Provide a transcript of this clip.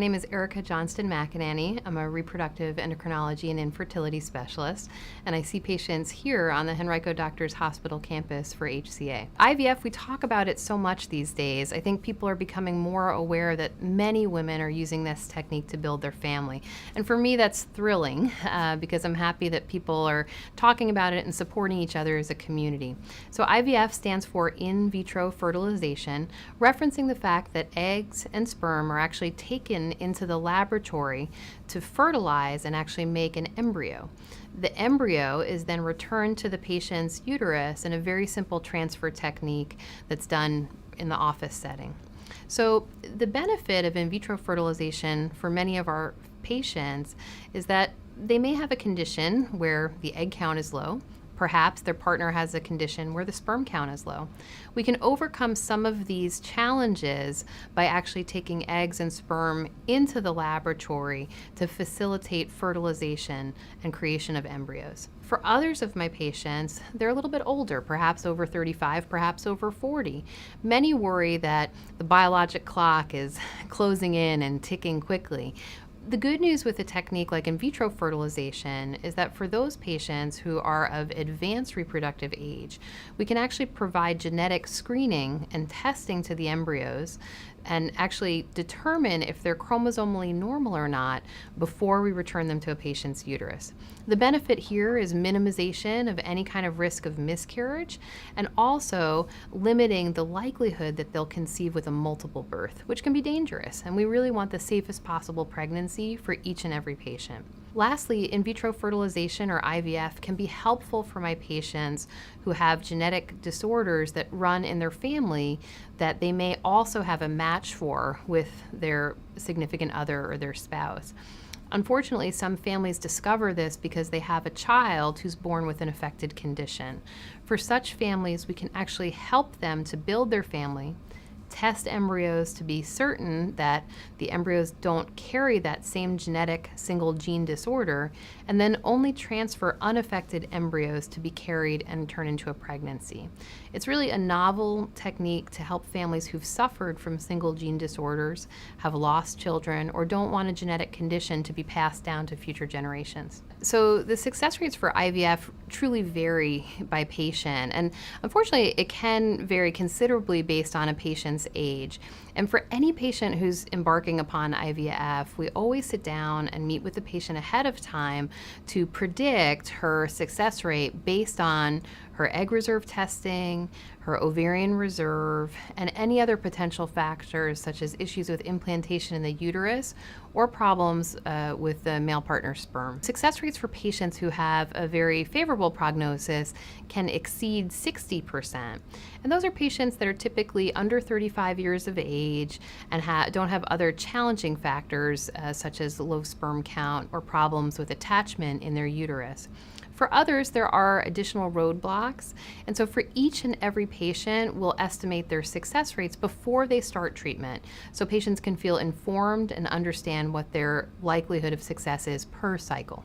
name is Erika Johnston McInerney. I'm a reproductive endocrinology and infertility specialist, and I see patients here on the Henrico Doctors Hospital campus for HCA. IVF, we talk about it so much these days. I think people are becoming more aware that many women are using this technique to build their family. And for me, that's thrilling because I'm happy that people are talking about it and supporting each other as a community. So IVF stands for in vitro fertilization, referencing the fact that eggs and sperm are actually taken into the laboratory to fertilize and actually make an embryo. The embryo is then returned to the patient's uterus in a very simple transfer technique that's done in the office setting. So the benefit of in vitro fertilization for many of our patients is that they may have a condition where the egg count is low. Perhaps their partner has a condition where the sperm count is low. We can overcome some of these challenges by actually taking eggs and sperm into the laboratory to facilitate fertilization and creation of embryos. For others of my patients, they're a little bit older, perhaps over 35, perhaps over 40. Many worry that the biologic clock is closing in and ticking quickly. The good news with a technique like in vitro fertilization is that for those patients who are of advanced reproductive age, we can actually provide genetic screening and testing to the embryos and actually determine if they're chromosomally normal or not before we return them to a patient's uterus. The benefit here is minimization of any kind of risk of miscarriage and also limiting the likelihood that they'll conceive with a multiple birth, which can be dangerous, and we really want the safest possible pregnancy for each and every patient. Lastly, in vitro fertilization or IVF can be helpful for my patients who have genetic disorders that run in their family that they may also have a match for with their significant other or their spouse. Unfortunately, some families discover this because they have a child who's born with an affected condition. For such families, we can actually help them to build their family, test embryos to be certain that the embryos don't carry that same genetic single gene disorder, and then only transfer unaffected embryos to be carried and turn into a pregnancy. It's really a novel technique to help families who've suffered from single gene disorders, have lost children, or don't want a genetic condition to be passed down to future generations. So the success rates for IVF truly vary by patient, and unfortunately it can vary considerably based on a patient's age. And for any patient who's embarking upon IVF, we always sit down and meet with the patient ahead of time to predict her success rate based on her egg reserve testing, her ovarian reserve, and any other potential factors such as issues with implantation in the uterus or problems with the male partner sperm. Success rates for patients who have a very favorable prognosis can exceed 60%. And those are patients that are typically under 35 years of age and don't have other challenging factors such as low sperm count or problems with attachment in their uterus. For others, there are additional roadblocks, and so for each and every patient, we'll estimate their success rates before they start treatment, so patients can feel informed and understand what their likelihood of success is per cycle.